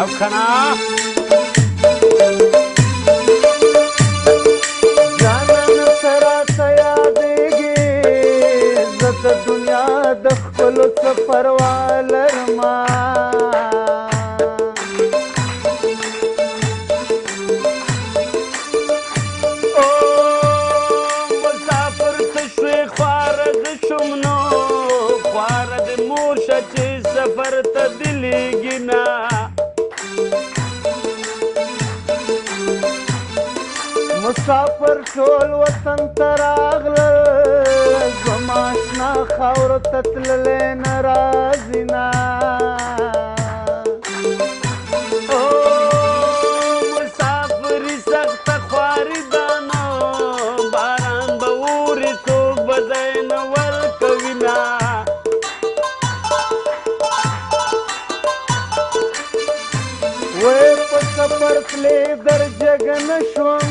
Afkhana Janan sara sayadegi Zat dunya dakhlu safar walarma Musafir tashwi khwarad shumno Khwarad morsha chi safar ta diligina مسافر ټول وطن ته راغلل زما اشنا خاورو ته تللی نه راځي نه مسافري سخته خواري ده نو باران به اوري څوک به ځای نه ورکوي نه وی په سفر تلې در جګ نه شوم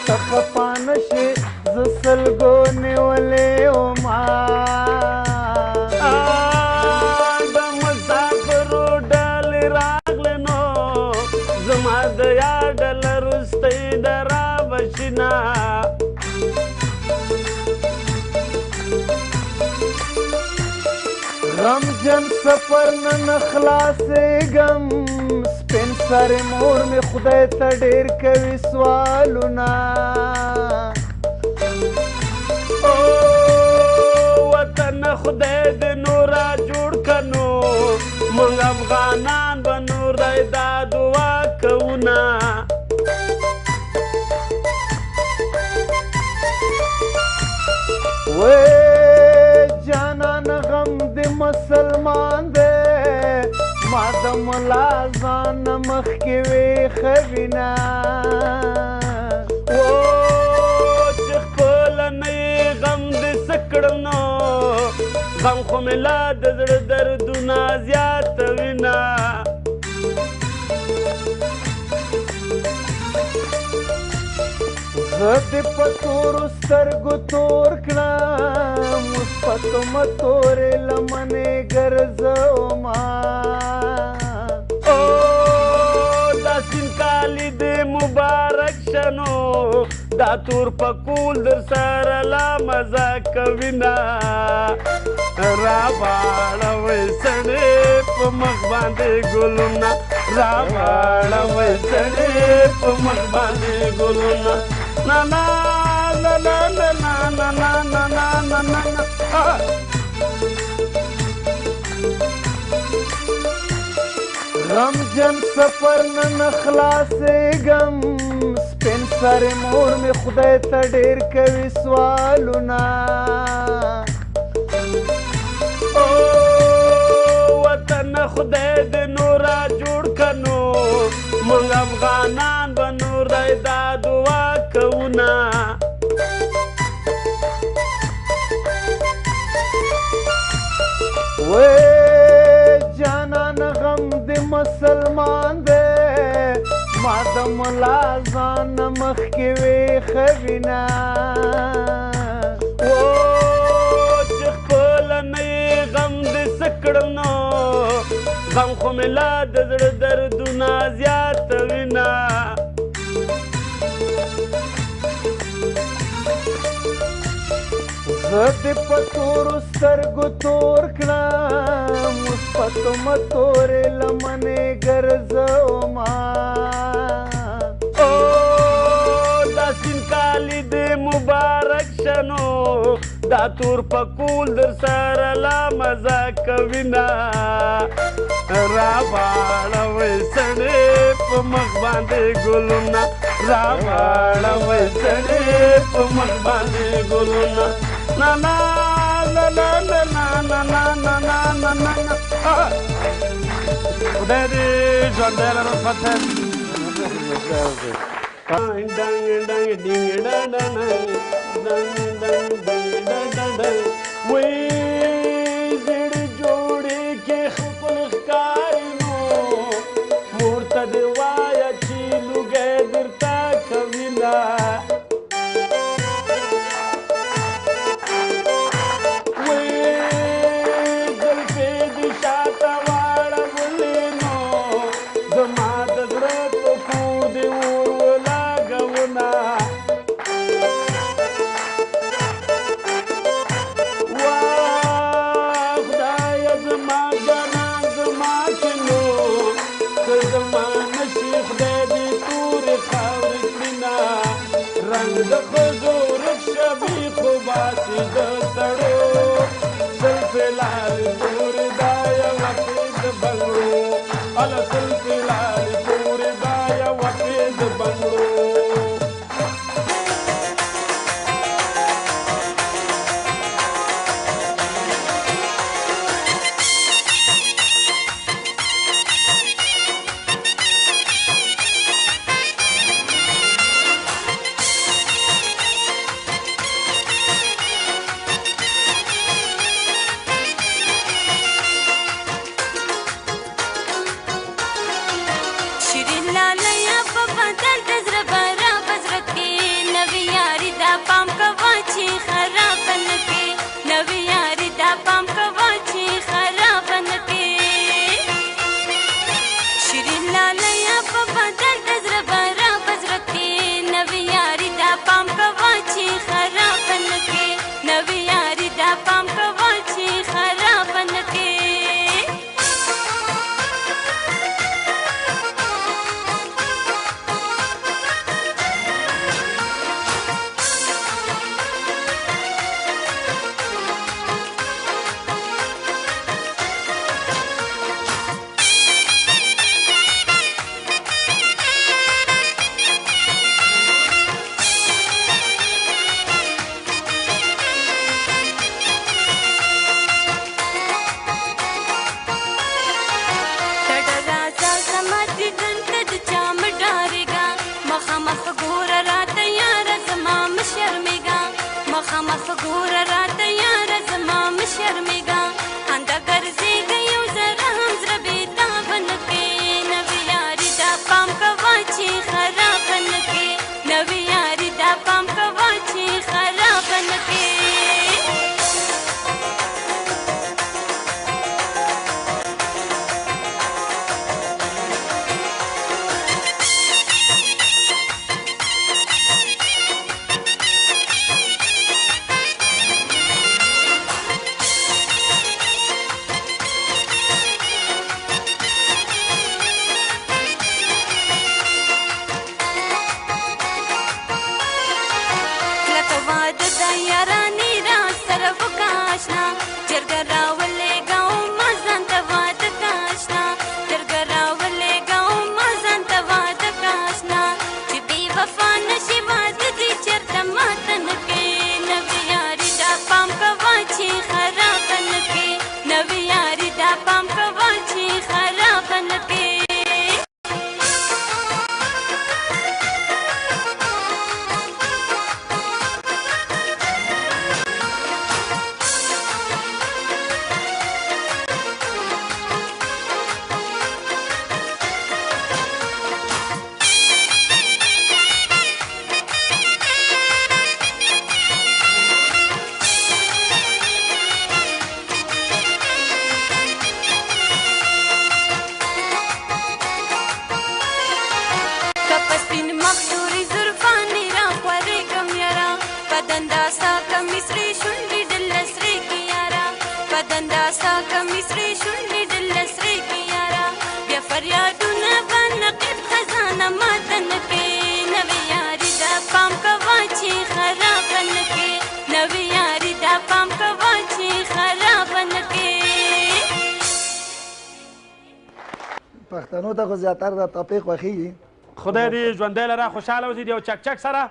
ته خفا نه شې زه سلګو نیولې وما د مسافرو ډلې راغلې نو زما د یاد وروستۍ د رابشي نه غمجن سفر نه نه خلاصېږم سپین سرې مور مې خدای ته ډېر کوي سوالونه وطن خدای دې نور را جوړ که نو موږ افغانان به نور دی دا دعا کوو نه وی جانان غم د مسلمان دی ما د ملا ځان مخکې ویښه وینه چې خپله نه یې غم دې څه کړم نو غم خو مې لا د زړه دردونه زیاتوي نه زه دې په تورو سترګو تور کړم اوس په تومه تورې لمنې ګرځوما دا سپین کالي دې مبارک شه نو دا تور پکول در سره لا مزه کوي نه راواړوئ سړې په مخ باندې ګلونه راواړوئ سړې په مخ باندې ګلونه na na na na na na na na na na na na na غمجن سفر نه نه خلاصېږم سپین سرې مور مې خدای ته ډېر کوي سوالونه وطن خدای دې نور را جوړ که نو موږ افغانان به نور دی دا دعا کوو نه وی جانان غم د مسلمان دی ما د ملا ځان مخکې ویښه وینه چې خپله نه یې غم دې څه کړم نو غم خو مې لا د زړه دردونه زیاتوي نه زه دې په تورو سترګو تور کړم اوس په تومه تورې لمنې ګرځوما دا سپین کالي دې مبارک شه نو دا تور پکول در سره لا مزه کوي نه راواړوئ سړې په مخ باندې ګلونه راواړوئ سړې په مخ باندې ګلونه na na na na na na na na na na na na na خدای دې ژوندی لرو فتح dang dang dang ding da da da dang dang dang da da da وې زړه جوړې کې خپل ښکاري نو مور ته دې وایه چې لوګی درته کوي نه د سړو سلفي لال تور دا یوه پید بنګړو اله سلفي لال تور دا یوه پید بنګړو پښتنو ته خو زیاتره د ټپې خوښېږي. خدای دې ژوندی لره خوشحاله اوسې. د یو چکچک سره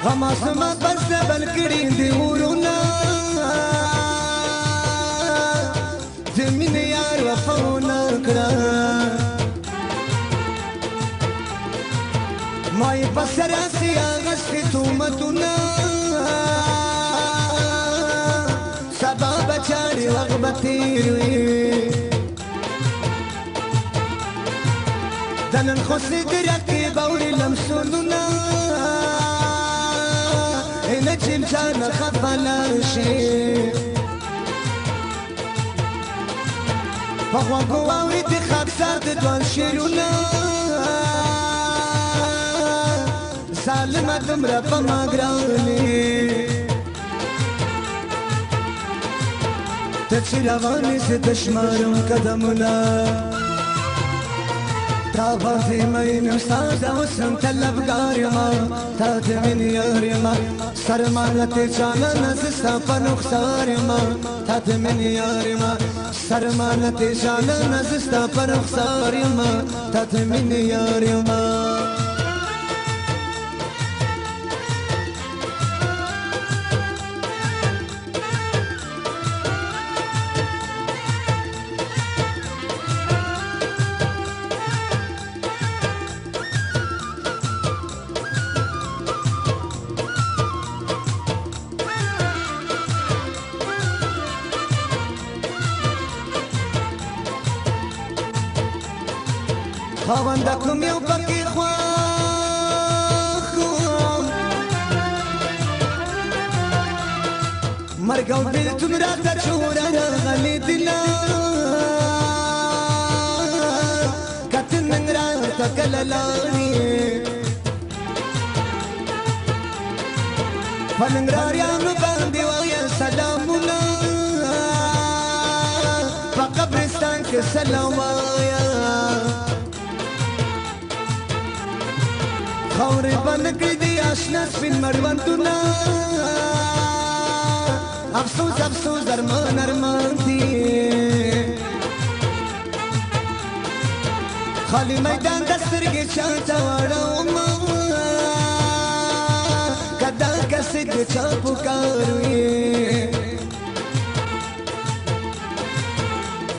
فماسما بس بل کړي دي ورونه د مینې یار وفا ونه کړه ما یې په سر هسې اغوستې تهمتونه سبا به چاړې وخت به تېر وي د نن خوسې د رقیب اورې لمسونونه نه چې چانه خفه لاړ شي په غوږو واورې د خاکسار د ځوان شعرونه ظالمه دومره په ما ګرانې ته چې روانې زه د شمارم قدمونه تا باندې مین استاد اوسم طلبګار یما تا د مینې یار یما سرمانه جانانه زه ستا په رخسار یما تا د مینې یار یما سرمانه جانانه زه ستا په رخسار یما تا د مینې یار یما خاونده کوم یو پکې خوښ وم مرګ او بېلتون راته جوړه راغلې دینه که ته نن راته کله لاړې په ننګرهاریانو باندې وایه سلامونه په قبرستان کې سلام وایه خاورې بند کړي دي اشنا سپین مړوندونه افسوس افسوس ارمان ارمان دي خالي میدان د سترګې چاته واړومه که دا کسې د چا پکار وي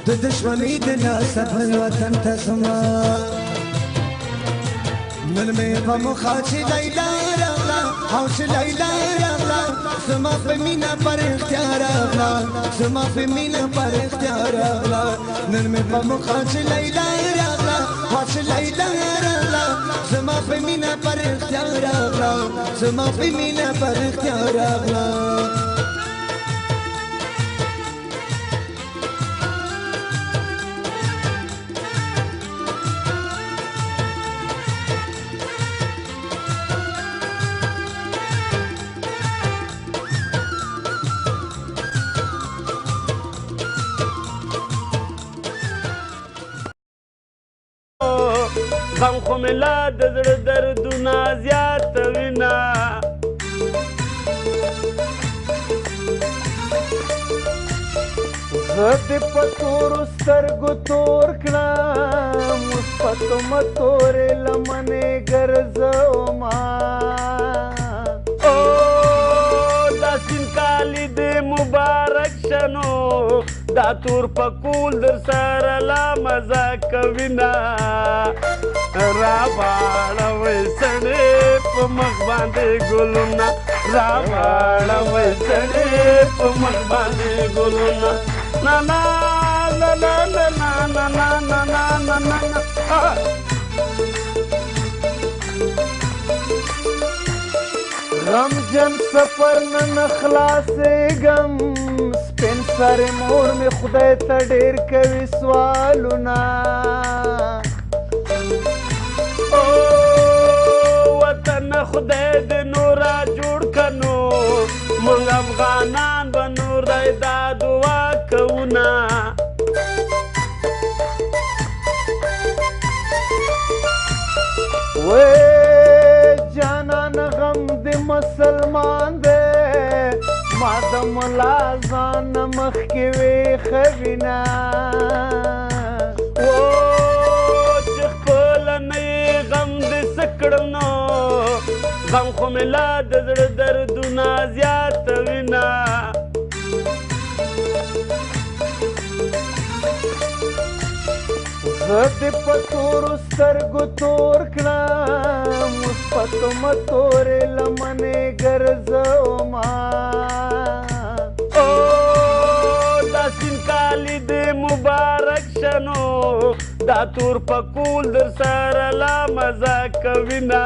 د دشمنۍ د لاسه بل وطن ته ځمه نن مې په مخه چې لیلا راغله او چې لیلا راغله زما په مینه پر اختیار راغله زما په مینه پر اختیار راغله نن مې په مخه چې لیلا راغله او چې لیلا راغله زما په مینه پر اختیار راغله زما په مینه پر اختیار راغله غم خو مې لا د زړه دردونه زیاتوینه زه دې په تورو سترګو تور کړم اوس په تومه تورې لمنې ګرځومه دا سپین کالي دې مبارک شنو دا تور پکول در سره لا مزه کوینه راواړوئ سړې په مخ باندې ګلونه راواړوئ سړې په مخ باندې ګلونه نا نا نا نا نا نا نا نا نا نا نا غمجن سفر نن خلاصېږم سپین سر مور مې خدای ته ډېر کوي سوالونه وطن خدای دې نور را جوړ کنو موږ افغانان به نور دا دعا کوونه جانان غم دې مسلمان دی ما د ملا ځان مخکې ویښه وینه چې خپله نه یې غم دې څه کړم نو غم خو مې لا د زړه دردونه زیاتوینه زه دې په تورو سترګو تور کړم اوس په تمه تورې لمنې ګرځوما او دا سپین کالي دې مبارک شنو دا تور پکول در سره لا مزه کوینه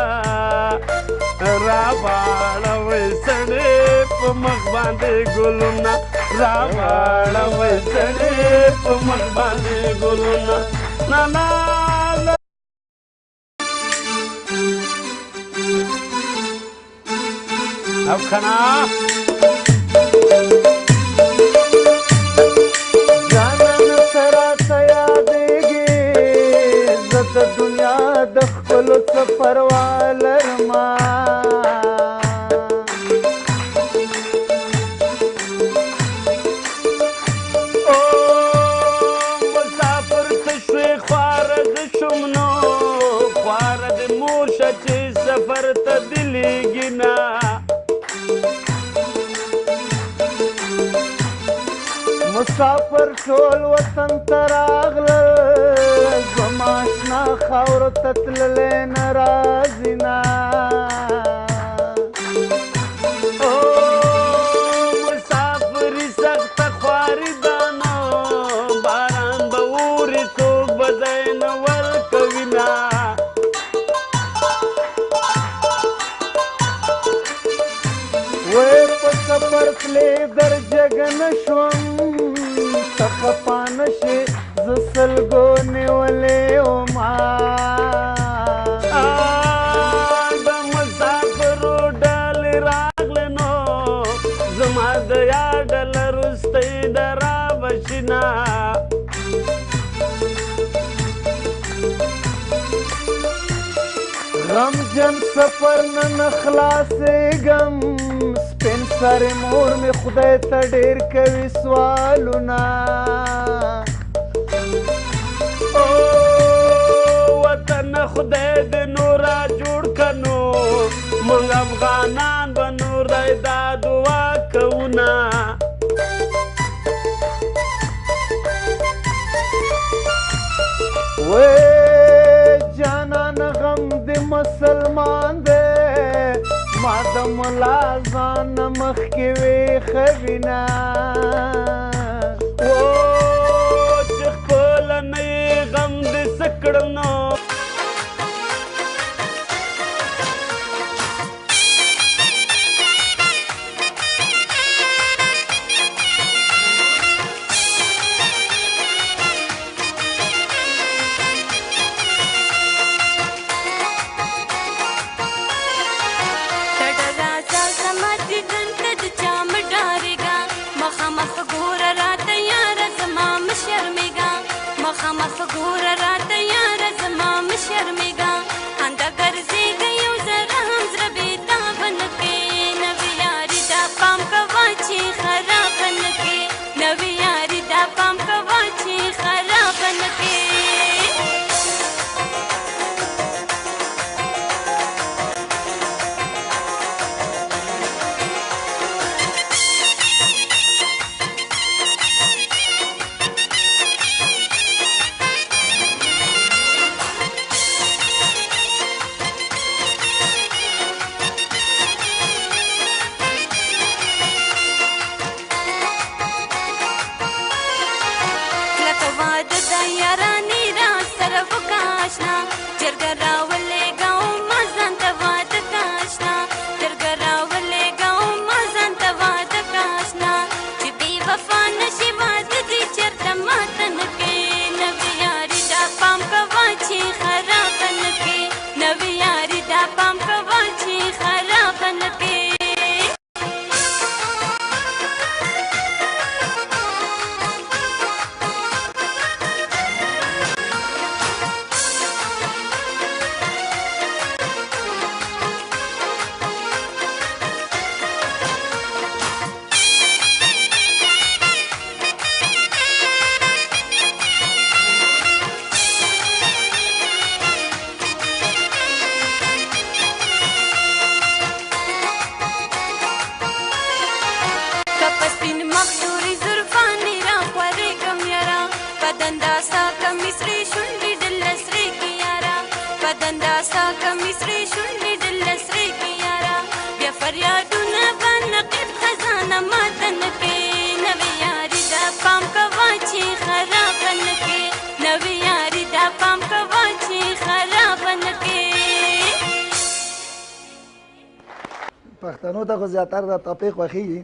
راواړوئ سړې په مخ باندې ګلونه راواړوئ سړې په مخ باندې ګلونه na na na अब खाना जानन सरा सया देगे जत दुनिया दखल सफर वालरमा सफर तदिलेगी ना मुसाफिर टोल वतन तरागल जमाशना खावर ततलले नाराजिना ओ मुसाफिरी सख्त ख्वारी दानो बारान बऊरी तो बजाइन वर कविना सफर प्ले दर जगन शवम तखपानशे जसल गोने वले ओमा द मुसाफिरो डल रागलनो जमा दया डल रुस्ते दरा बशिना रमजन सफर न खलासे गम سپین سر مور می خدای ته ډیر کوي سوالونه او وطن خدای دې نورا جوړ کنو مونږ افغانان به نور دا دعا کوونه وې جانان غم دې مسلمان دې ما د ملا ځان مخ کې وې خوینا او چې خپل نه غم دې سکړنو مخ ګور راته یار زما مشرمېږه انده ګرځېږه یو زره هم زړه بېتابه نه کې نوې یاري دا پام کوه چې خرابه نه کې نوې یاري دا پام کوه چې خرابه نه کې دندا ستا کمیس سرې شونډې ډله سرې کې یاره بیا فریادونه به نقیب خزانه ماته نه کړې نوې یاري دا پام کوه چې خرابه نه کړې نوې یاري دا پام کوه چې خرابه نه کړې پښتنو ته خو زیاتره د ټپې خوښېږي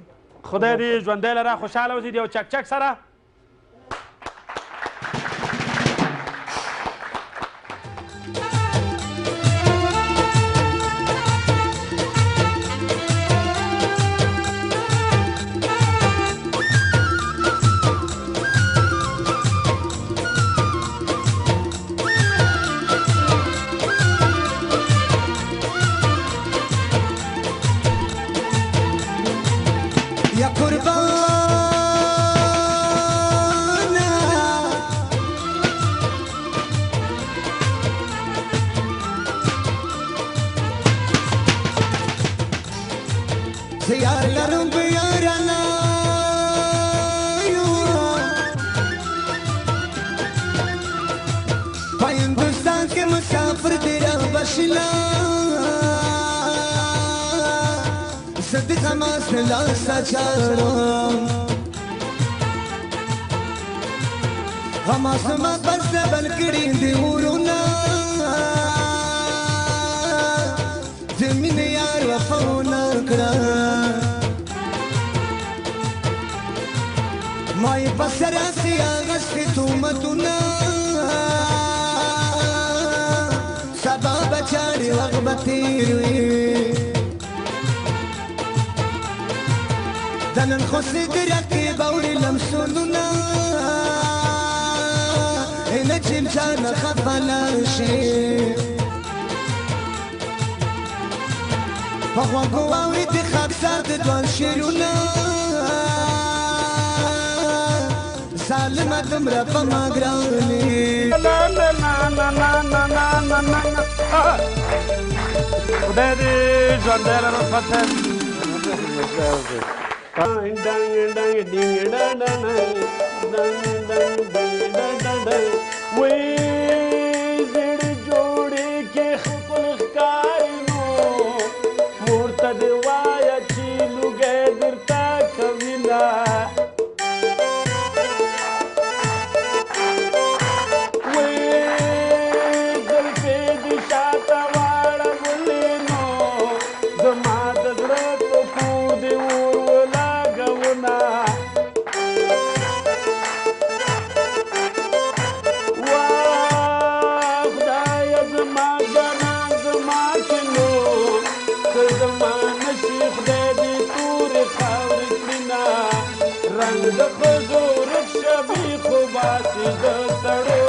خدای دې ژوندی لره خوشحاله اوسې د یو چک چک سره یار لرم په یارانه په هندوستان کې مسافر دی را بشلا زه د حماس له لاسه چارم حماس ما بس بل کړي دي ورونه د مینې یار وفا ونه کړه ما یې په سر هسې اغوستې تهمتونه سبا به چاړې وخت به تېر وي د نن خوسې د رقیب اورې لمسونونه نه چې چانه خفه لاړ شي په غوږو واورې د خاکسار د دوان شعرونه ظالمه دومره په ما ګرانې خدای دې ژوندی لره فتح رنگ د خزو رخ شبی خوباسی د سړو